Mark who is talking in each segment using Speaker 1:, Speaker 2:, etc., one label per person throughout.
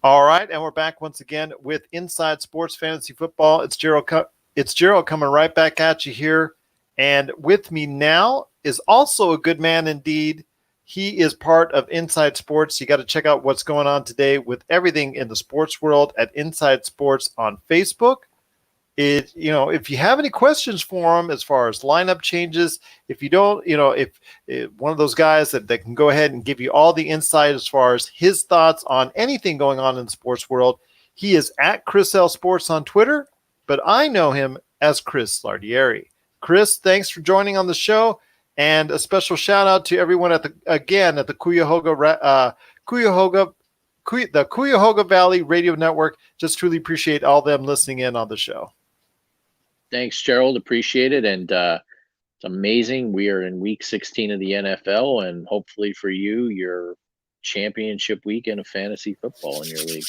Speaker 1: All right, and we're back once again with Inside Sports Fantasy Football. It's Gerald coming right back at you here, and with me now is also a good man indeed. He is part of Inside Sports. You got to check out what's going on today with everything in the sports world at Inside Sports on Facebook. If you have any questions for him as far as lineup changes, if you don't, if one of those guys that can go ahead and give you all the insight as far as his thoughts on anything going on in the sports world, he is at Chris L Sports on Twitter, but I know him as Chris Lardieri. Chris, thanks for joining on the show, and a special shout out to everyone at the Cuyahoga Valley Radio Network. Just truly appreciate all them listening in on the show.
Speaker 2: Thanks, Gerald. Appreciate it. And it's amazing. We are in week 16 of the NFL, and hopefully for you, your championship weekend of fantasy football in your league.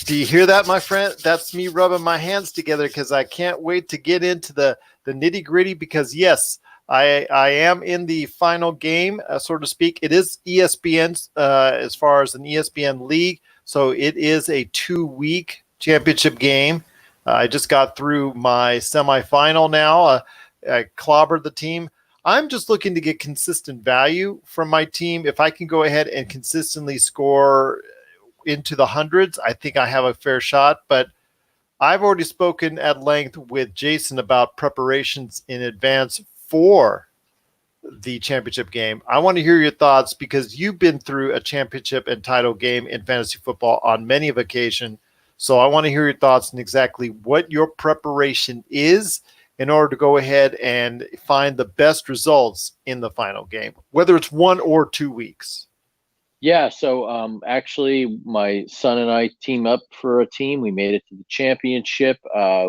Speaker 1: Do you hear that, my friend? That's me rubbing my hands together because I can't wait to get into the nitty gritty because, yes, I am in the final game, so to speak. It is ESPN's as far as an ESPN league, so it is a 2-week championship game. I just got through my semifinal now. I clobbered the team. I'm just looking to get consistent value from my team. If I can go ahead and consistently score into the hundreds, I think I have a fair shot. But I've already spoken at length with Jason about preparations in advance for the championship game. I want to hear your thoughts because you've been through a championship and title game in fantasy football on many of occasions. So I want to hear your thoughts on exactly what your preparation is in order to go ahead and find the best results in the final game, whether it's 1 or 2 weeks.
Speaker 2: Yeah, so actually my son and I team up for a team. We made it to the championship.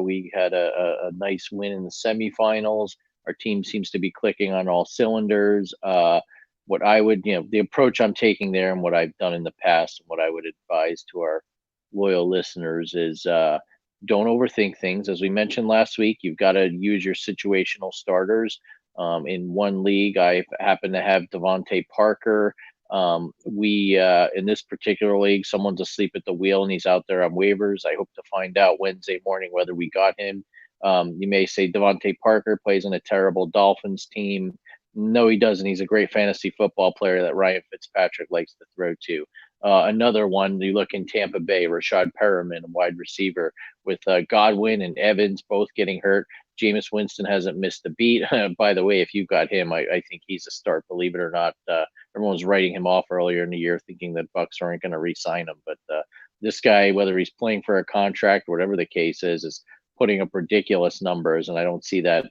Speaker 2: We had a nice win in the semifinals. Our team seems to be clicking on all cylinders. What I would, the approach I'm taking there and what I've done in the past and what I would advise to our loyal listeners is don't overthink things. As we mentioned last week, you've got to use your situational starters. In one league, I happen to have Devontae Parker. In this particular league, someone's asleep at the wheel and he's out there on waivers. I hope to find out Wednesday morning whether we got him. You may say Devontae Parker plays on a terrible Dolphins team. No, he doesn't. He's a great fantasy football player that Ryan Fitzpatrick likes to throw to. Another one, you look in Tampa Bay, Rashad Perriman, a wide receiver, with Godwin and Evans both getting hurt. Jameis Winston hasn't missed a beat. By the way, if you've got him, I think he's a start, believe it or not. Everyone was writing him off earlier in the year thinking that Bucs aren't going to re-sign him. But this guy, whether he's playing for a contract or whatever the case is putting up ridiculous numbers. And I don't see that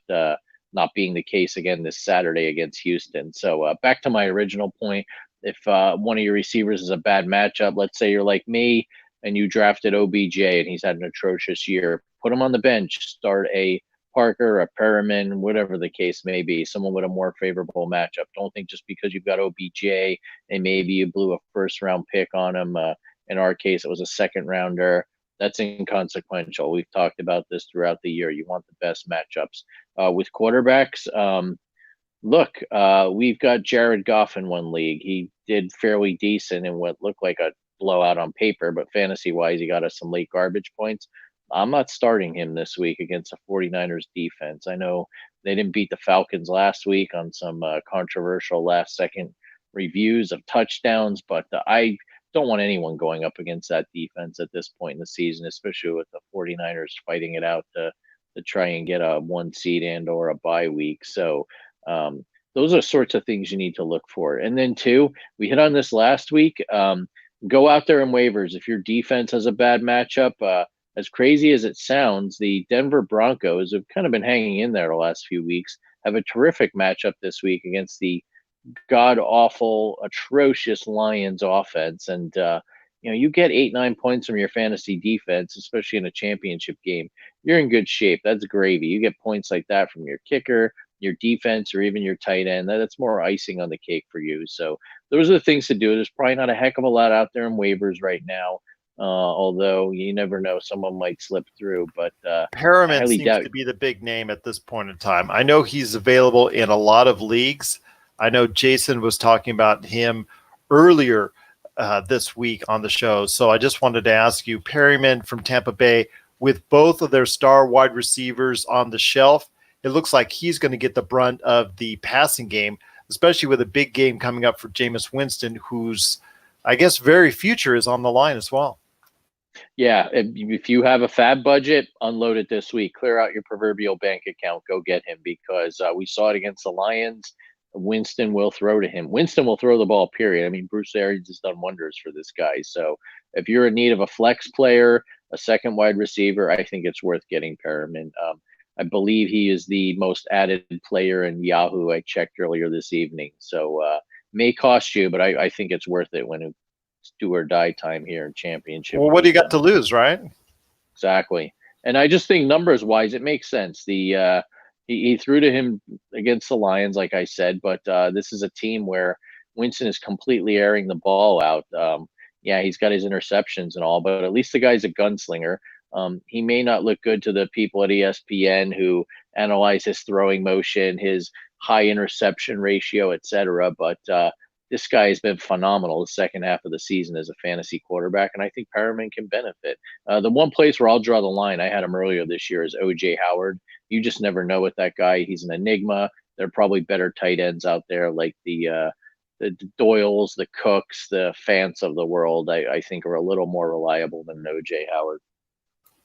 Speaker 2: not being the case again this Saturday against Houston. So back to my original point. If one of your receivers is a bad matchup, let's say you're like me and you drafted OBJ and he's had an atrocious year, put him on the bench, start a Parker, a Perriman, whatever the case may be, someone with a more favorable matchup. Don't think just because you've got OBJ and maybe you blew a first-round pick on him. In our case, it was a second-rounder. That's inconsequential. We've talked about this throughout the year. You want the best matchups. With quarterbacks, look, we've got Jared Goff in one league. He did fairly decent in what looked like a blowout on paper, but fantasy-wise, he got us some late garbage points. I'm not starting him this week against the 49ers defense. I know they didn't beat the Falcons last week on some controversial last-second reviews of touchdowns, but I don't want anyone going up against that defense at this point in the season, especially with the 49ers fighting it out to try and get a 1 seed and or a bye week. So those are sorts of things you need to look for. And then 2, we hit on this last week. Go out there in waivers. If your defense has a bad matchup, as crazy as it sounds, the Denver Broncos have kind of been hanging in there the last few weeks, have a terrific matchup this week against the god-awful, atrocious Lions offense. And, you get 8-9 points from your fantasy defense, especially in a championship game, you're in good shape. That's gravy. You get points like that from your kicker, your defense, or even your tight end. That's more icing on the cake for you. So those are the things to do. There's probably not a heck of a lot out there in waivers right now. Although you never know, someone might slip through. But
Speaker 1: Perriman seems to be the big name at this point in time. I know he's available in a lot of leagues. I know Jason was talking about him earlier this week on the show. So I just wanted to ask you, Perryman from Tampa Bay, with both of their star wide receivers on the shelf, it looks like he's going to get the brunt of the passing game, especially with a big game coming up for Jameis Winston, whose, I guess, very future is on the line as well.
Speaker 2: Yeah, if you have a fab budget, unload it this week. Clear out your proverbial bank account. Go get him because we saw it against the Lions. Winston will throw to him. Winston will throw the ball, period. I mean, Bruce Arians has done wonders for this guy. So if you're in need of a flex player, a second wide receiver, I think it's worth getting Perriman. I believe he is the most added player in Yahoo. I checked earlier this evening. So may cost you, but I think it's worth it when it's do or die time here in championship.
Speaker 1: Well, what do you got to lose, right?
Speaker 2: Exactly. And I just think numbers wise, it makes sense. He threw to him against the Lions, like I said, but this is a team where Winston is completely airing the ball out. Yeah, he's got his interceptions and all, but at least the guy's a gunslinger. He may not look good to the people at ESPN who analyze his throwing motion, his high interception ratio, etc. But this guy has been phenomenal the second half of the season as a fantasy quarterback, and I think Perriman can benefit. The one place where I'll draw the line, I had him earlier this year, is O.J. Howard. You just never know with that guy. He's an enigma. There are probably better tight ends out there like the Doyles, the Cooks, the Fants of the world. I think are a little more reliable than O.J. Howard.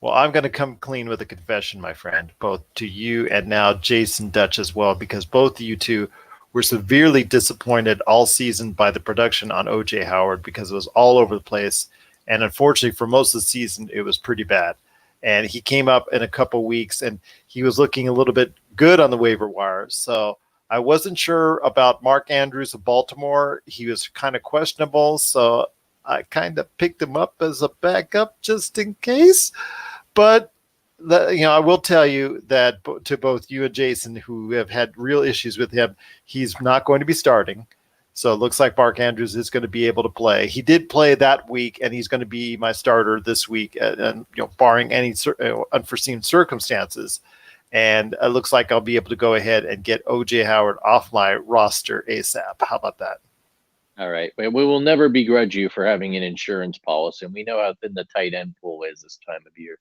Speaker 1: Well, I'm going to come clean with a confession, my friend, both to you and now Jason Dutch as well, because both of you two were severely disappointed all season by the production on O.J. Howard because it was all over the place. And unfortunately, for most of the season, it was pretty bad. And he came up in a couple weeks, and he was looking a little bit good on the waiver wire. So I wasn't sure about Mark Andrews of Baltimore. He was kind of questionable, so I kind of picked him up as a backup just in case. But I will tell you that to both you and Jason, who have had real issues with him, he's not going to be starting. So it looks like Mark Andrews is going to be able to play. He did play that week, and he's going to be my starter this week, and barring any unforeseen circumstances. And it looks like I'll be able to go ahead and get O.J. Howard off my roster ASAP. How about that?
Speaker 2: All right. We will never begrudge you for having an insurance policy, and we know how thin the tight end pool is this time of year.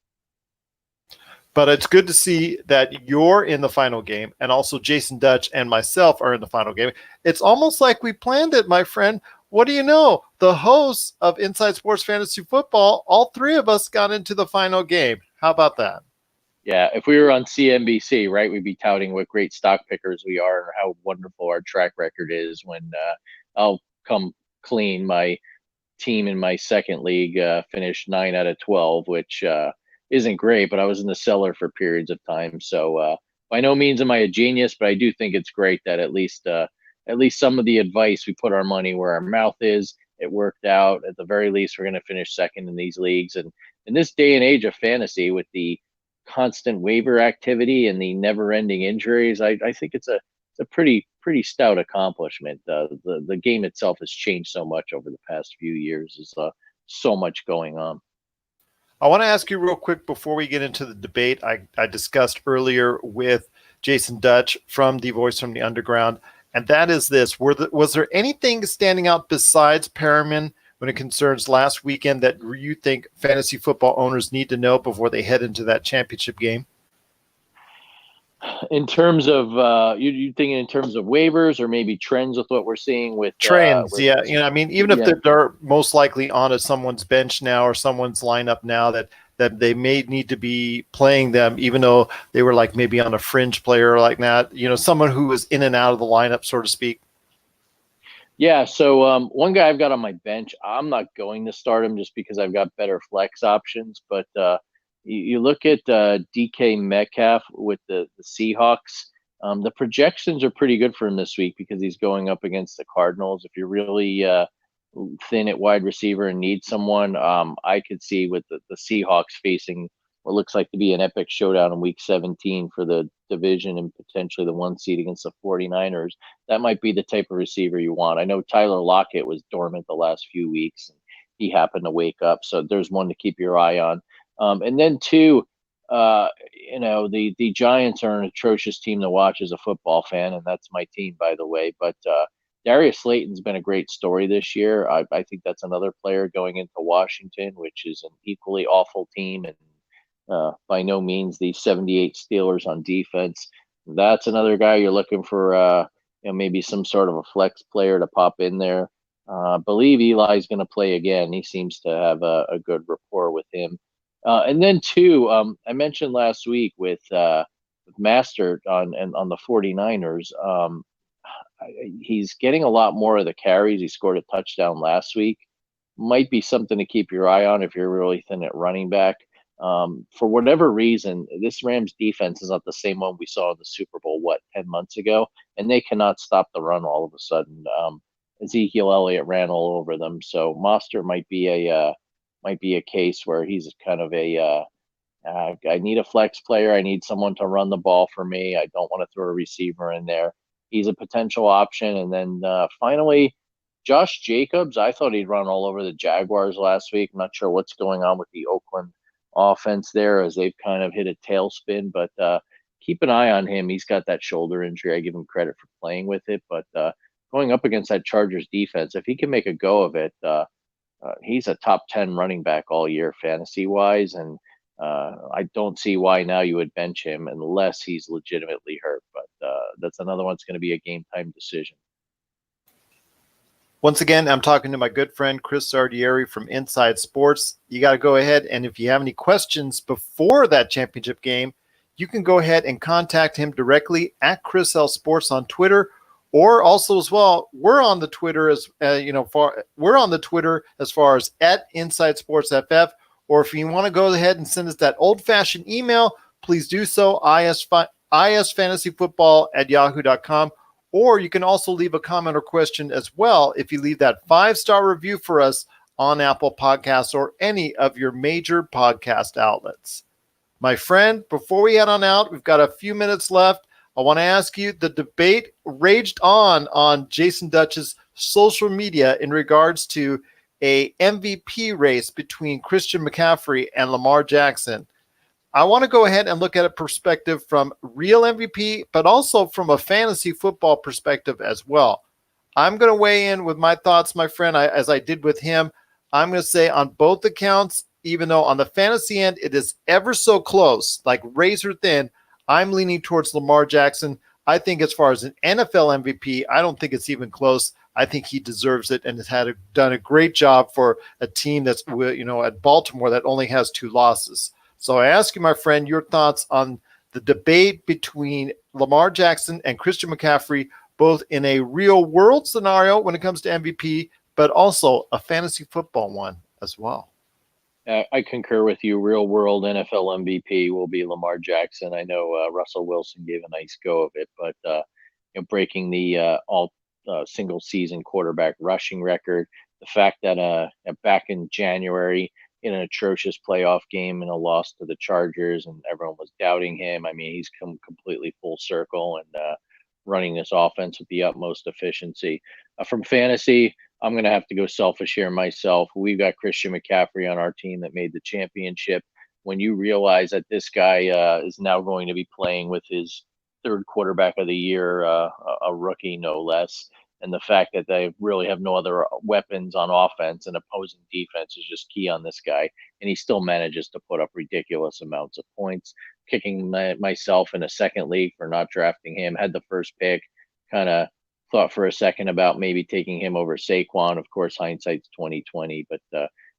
Speaker 1: But it's good to see that you're in the final game, and also Jason Dutch and myself are in the final game. It's almost like we planned it, my friend. What do you know? The hosts of Inside Sports Fantasy Football, all three of us got into the final game. How about that?
Speaker 2: Yeah, if we were on CNBC, right, we'd be touting what great stock pickers we are and how wonderful our track record is when I'll come clean. My team in my second league finished 9 out of 12, which isn't great, but I was in the cellar for periods of time. So by no means am I a genius, but I do think it's great that at least some of the advice, we put our money where our mouth is. It worked out. At the very least, we're going to finish second in these leagues. And in this day and age of fantasy, with the constant waiver activity and the never-ending injuries, I think it's a pretty stout accomplishment. The game itself has changed so much over the past few years. There's so much going on.
Speaker 1: I want to ask you real quick before we get into the debate I discussed earlier with Jason Dutch from the Voice from the Underground, and that is this. Was there anything standing out besides Perriman when it concerns last weekend that you think fantasy football owners need to know before they head into that championship game?
Speaker 2: In terms of you thinking in terms of waivers or maybe trends with what we're seeing with
Speaker 1: trends? Yeah, I mean, even if they're most likely on someone's bench now or someone's lineup now that they may need to be playing them, even though they were like maybe on a fringe player like that. Someone who is in and out of the lineup, so to speak.
Speaker 2: Yeah. So one guy I've got on my bench, I'm not going to start him just because I've got better flex options, but. You look at DK Metcalf with the Seahawks. The projections are pretty good for him this week because he's going up against the Cardinals. If you're really thin at wide receiver and need someone, I could see with the Seahawks facing what looks like to be an epic showdown in Week 17 for the division and potentially the 1 seed against the 49ers. That might be the type of receiver you want. I know Tyler Lockett was dormant the last few weeks, and he happened to wake up. So there's one to keep your eye on. And then two, the Giants are an atrocious team to watch as a football fan, and that's my team, by the way. But Darius Slayton's been a great story this year. I think that's another player going into Washington, which is an equally awful team, and by no means the 78 Steelers on defense. That's another guy you're looking for, maybe some sort of a flex player to pop in there. I believe Eli's going to play again. He seems to have a good rapport with him. And then, too, I mentioned last week with Master on the 49ers. He's getting a lot more of the carries. He scored a touchdown last week. Might be something to keep your eye on if you're really thin at running back. For whatever reason, this Rams defense is not the same one we saw in the Super Bowl, 10 months ago, and they cannot stop the run all of a sudden. Ezekiel Elliott ran all over them, so Monster might be a case where he's kind of I need a flex player. I need someone to run the ball for me. I don't want to throw a receiver in there. He's a potential option. And then finally, Josh Jacobs. I thought he'd run all over the Jaguars last week. I'm not sure what's going on with the Oakland offense there as they've kind of hit a tailspin, but keep an eye on him. He's got that shoulder injury. I give him credit for playing with it, but going up against that Chargers defense, if he can make a go of it, he's a top 10 running back all year fantasy wise. And I don't see why now you would bench him unless he's legitimately hurt. But that's another one that's going to be a game time decision.
Speaker 1: Once again, I'm talking to my good friend Chris Lardieri from Inside Sports. You got to go ahead, and if you have any questions before that championship game, you can go ahead and contact him directly at Chris L Sports on Twitter, or also as well, we're on the Twitter we're on the Twitter as far as at Inside Sports FF. Or if you want to go ahead and send us that old-fashioned email, please do so, isfantasyfootball@yahoo.com. Or you can also leave a comment or question as well if you leave that 5-star review for us on Apple Podcasts or any of your major podcast outlets. My friend, before we head on out, we've got a few minutes left. I want to ask you, the debate raged on Jason Dutch's social media in regards to a MVP race between Christian McCaffrey and Lamar Jackson. I want to go ahead and look at a perspective from real MVP, but also from a fantasy football perspective as well. I'm going to weigh in with my thoughts, my friend, as I did with him. I'm going to say on both accounts, even though on the fantasy end it is ever so close, like razor thin, I'm leaning towards Lamar Jackson. I think as far as an NFL MVP, I don't think it's even close. I think he deserves it and has done a great job for a team that's, at Baltimore that only has 2 losses. So I ask you, my friend, your thoughts on the debate between Lamar Jackson and Christian McCaffrey, both in a real world scenario when it comes to MVP, but also a fantasy football one as well.
Speaker 2: I concur with you. Real world NFL MVP will be Lamar Jackson. I know Russell Wilson gave a nice go of it, but breaking the all single season quarterback rushing record, the fact that back in January in an atrocious playoff game and a loss to the Chargers and everyone was doubting him. I mean, he's come completely full circle and running this offense with the utmost efficiency. From fantasy, I'm going to have to go selfish here myself. We've got Christian McCaffrey on our team that made the championship. When you realize that this guy is now going to be playing with his 3rd quarterback of the year, a rookie no less, and the fact that they really have no other weapons on offense and opposing defense is just key on this guy. And he still manages to put up ridiculous amounts of points. Kicking myself in a second league for not drafting him. Had the first pick, kind of thought for a second about maybe taking him over Saquon. Of course, hindsight's 2020, but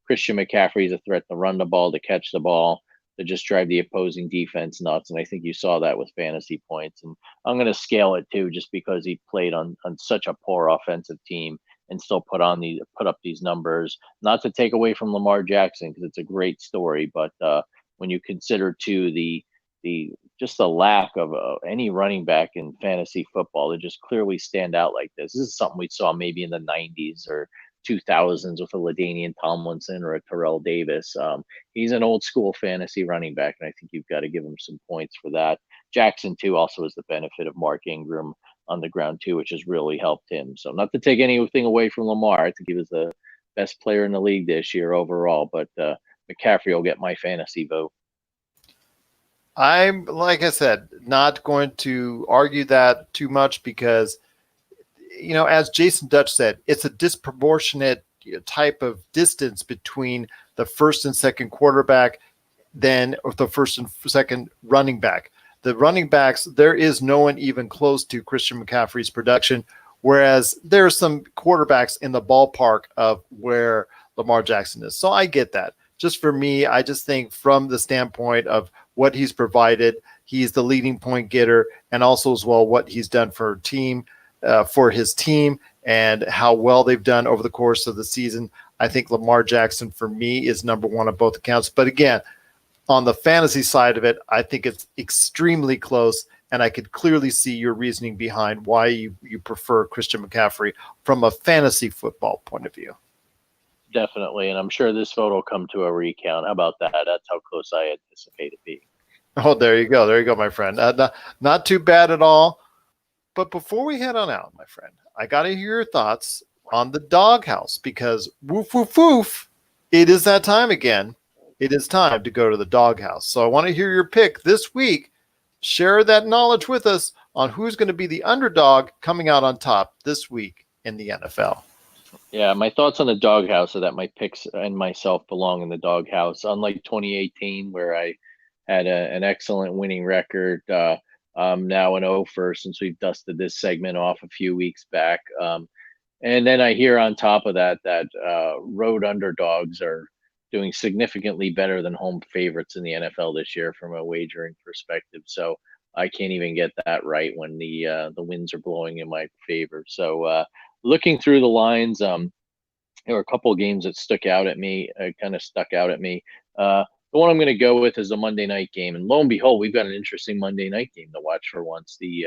Speaker 2: Christian McCaffrey is a threat to run the ball, to catch the ball, to just drive the opposing defense nuts. And I think you saw that with fantasy points. And I'm going to scale it too, just because he played on such a poor offensive team and still put up these numbers. Not to take away from Lamar Jackson, because it's a great story, but when you consider too the lack of any running back in fantasy football, they just clearly stand out like this. This is something we saw maybe in the 90s or 2000s with a LaDainian Tomlinson or a Terrell Davis. He's an old school fantasy running back, and I think you've got to give him some points for that. Jackson, too, also has the benefit of Mark Ingram on the ground, too, which has really helped him. So not to take anything away from Lamar. I think he was the best player in the league this year overall, but McCaffrey will get my fantasy vote.
Speaker 1: I'm, like I said, not going to argue that too much because as Jason Dutch said, it's a disproportionate type of distance between the first and second quarterback, then or the first and second running back. The running backs, there is no one even close to Christian McCaffrey's production, whereas there are some quarterbacks in the ballpark of where Lamar Jackson is. So I get that. Just for me, I just think from the standpoint of what he's provided, he's the leading point getter, and also as well what he's done for his team, and how well they've done over the course of the season. I think Lamar Jackson for me is number one on both accounts. But again, on the fantasy side of it, I think it's extremely close, and I could clearly see your reasoning behind why you prefer Christian McCaffrey from a fantasy football point of view.
Speaker 2: Definitely, and I'm sure this vote will come to a recount. How about that? That's how close I anticipate it being.
Speaker 1: Oh, there you go. There you go, my friend. Not too bad at all. But before we head on out, my friend, I got to hear your thoughts on the doghouse, because woof, woof, woof, it is that time again. It is time to go to the doghouse. So I want to hear your pick this week. Share that knowledge with us on who's going to be the underdog coming out on top this week in the NFL.
Speaker 2: Yeah, my thoughts on the doghouse are that my picks and myself belong in the doghouse. Unlike 2018, where I had an excellent winning record, I'm now an 0 since we've dusted this segment off a few weeks back. And then I hear on top of that road underdogs are doing significantly better than home favorites in the NFL this year from a wagering perspective. So I can't even get that right when the winds are blowing in my favor. So looking through the lines, there were a couple of games that stuck out at me. The one I'm going to go with is the Monday night game. And lo and behold, we've got an interesting Monday night game to watch for once. The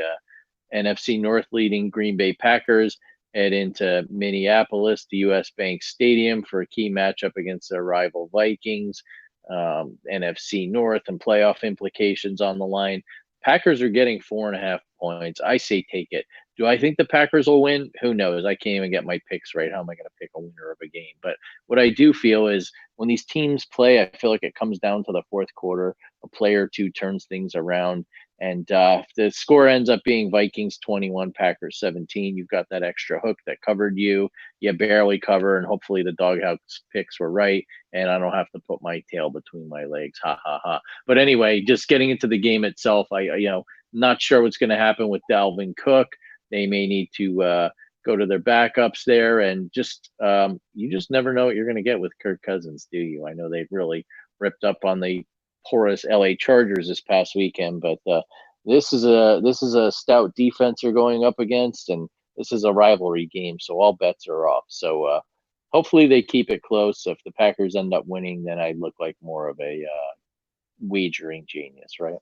Speaker 2: NFC North leading Green Bay Packers head into Minneapolis, to US Bank Stadium, for a key matchup against their rival Vikings. NFC North and playoff implications on the line. Packers are getting 4.5 points. I say take it. Do I think the Packers will win? Who knows? I can't even get my picks right. How am I going to pick a winner of a game? But what I do feel is when these teams play, I feel like it comes down to the fourth quarter. A player or two turns things around. And if the score ends up being Vikings 21, Packers 17, you've got that extra hook that covered you. You barely cover, and hopefully the doghouse picks were right, and I don't have to put my tail between my legs. Ha, ha, ha. But anyway, just getting into the game itself, not sure what's going to happen with Dalvin Cook. They may need to go to their backups there, and just you just never know what you're going to get with Kirk Cousins, do you? I know they've really ripped up on the porous LA Chargers this past weekend, but this is a stout defense you're going up against, and this is a rivalry game, so all bets are off. So hopefully they keep it close. If the Packers end up winning, then I look like more of a wagering genius, right?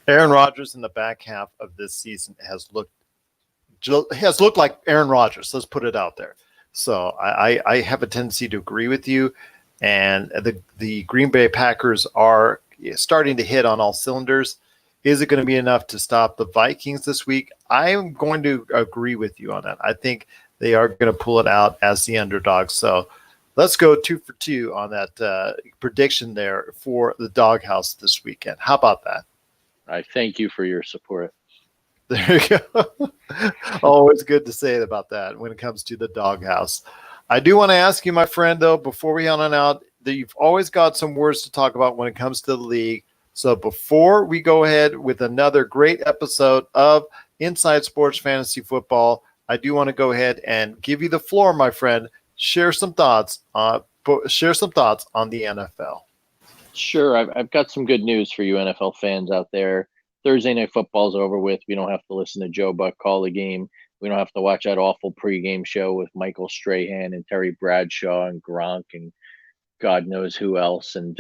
Speaker 1: Aaron Rodgers in the back half of this season has looked like Aaron Rodgers. Let's put it out there. So I have a tendency to agree with you. And the Green Bay Packers are starting to hit on all cylinders. Is it going to be enough to stop the Vikings this week? I am going to agree with you on that. I think they are going to pull it out as the underdog. So let's go 2 for 2 on that prediction there for the doghouse this weekend. How about that?
Speaker 2: I thank you for your support.
Speaker 1: There you go. Always good to say about that when it comes to the doghouse. I do want to ask you, my friend, though, before we head on out, that you've always got some words to talk about when it comes to the league. So before we go ahead with another great episode of Inside Sports Fantasy Football, I do want to go ahead and give you the floor, my friend. Share some thoughts on the NFL.
Speaker 2: Sure, I've got some good news for you NFL fans out there. Thursday Night Football's over with. We don't have to listen to Joe Buck call the game. We don't have to watch that awful pregame show with Michael Strahan and Terry Bradshaw and Gronk and God knows who else. And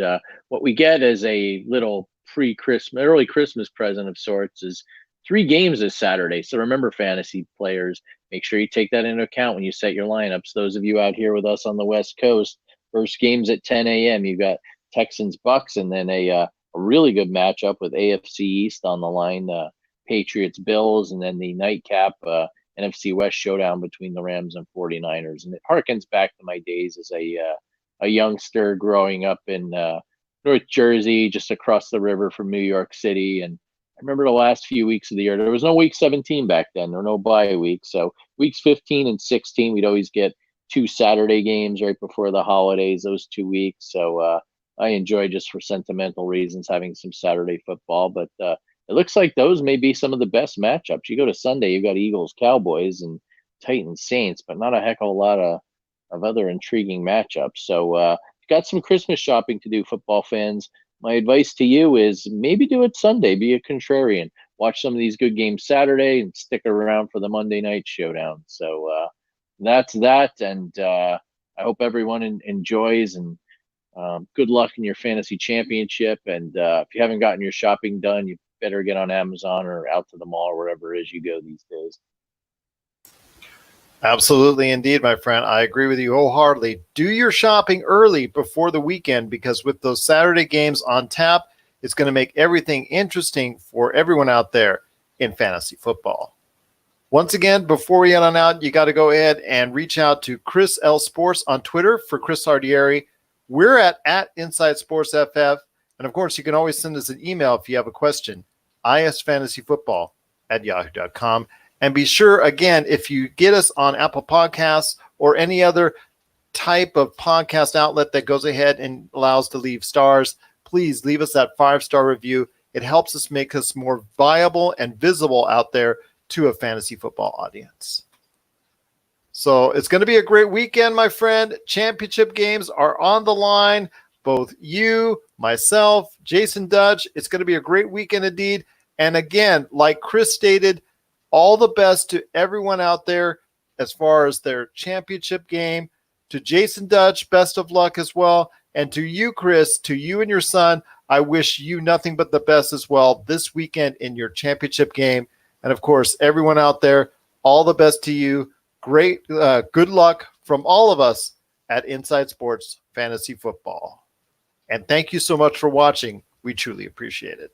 Speaker 2: what we get as a little early Christmas present of sorts is 3 games this Saturday. So remember, fantasy players, make sure you take that into account when you set your lineups. Those of you out here with us on the West Coast, first game's at 10 a.m. You've got Texans Bucks, and then a really good matchup with AFC East on the line, Patriots Bills, and then the nightcap NFC West showdown between the Rams and 49ers. And it harkens back to my days as a youngster growing up in North Jersey, just across the river from New York City. And I remember the last few weeks of the year. There was no week 17 back then. There were no bye weeks. So weeks 15 and 16, we'd always get 2 Saturday games right before the holidays, those 2 weeks. So I enjoy, just for sentimental reasons, having some Saturday football. But it looks like those may be some of the best matchups. You go to Sunday, you've got Eagles, Cowboys, and Titans, Saints, but not a heck of a lot of other intriguing matchups. So you've got some Christmas shopping to do, football fans. My advice to you is maybe do it Sunday. Be a contrarian. Watch some of these good games Saturday and stick around for the Monday night showdown. So that's that. And I hope everyone enjoys, and good luck in your fantasy championship. And if you haven't gotten your shopping done, you better get on Amazon or out to the mall or wherever it is you go these days.
Speaker 1: Absolutely, indeed, my friend. I agree with you wholeheartedly. Do your shopping early before the weekend, because with those Saturday games on tap, it's going to make everything interesting for everyone out there in fantasy football. Once again, before we head on out, you got to go ahead and reach out to Chris L Sports on Twitter for Chris Lardieri. We're at Inside Sports FF. And of course, you can always send us an email if you have a question, isfantasyfootball@yahoo.com. And be sure, again, if you get us on Apple Podcasts or any other type of podcast outlet that goes ahead and allows to leave stars, please leave us that 5-star review. It helps us make us more viable and visible out there to a fantasy football audience. So it's going to be a great weekend, my friend. Championship games are on the line. Both you, myself, Jason Dutch. It's going to be a great weekend indeed. And again, like Chris stated, all the best to everyone out there as far as their championship game. To Jason Dutch, best of luck as well. And to you, Chris, to you and your son, I wish you nothing but the best as well this weekend in your championship game. And of course, everyone out there, all the best to you. Great, good luck from all of us at Inside Sports Fantasy Football. And thank you so much for watching. We truly appreciate it.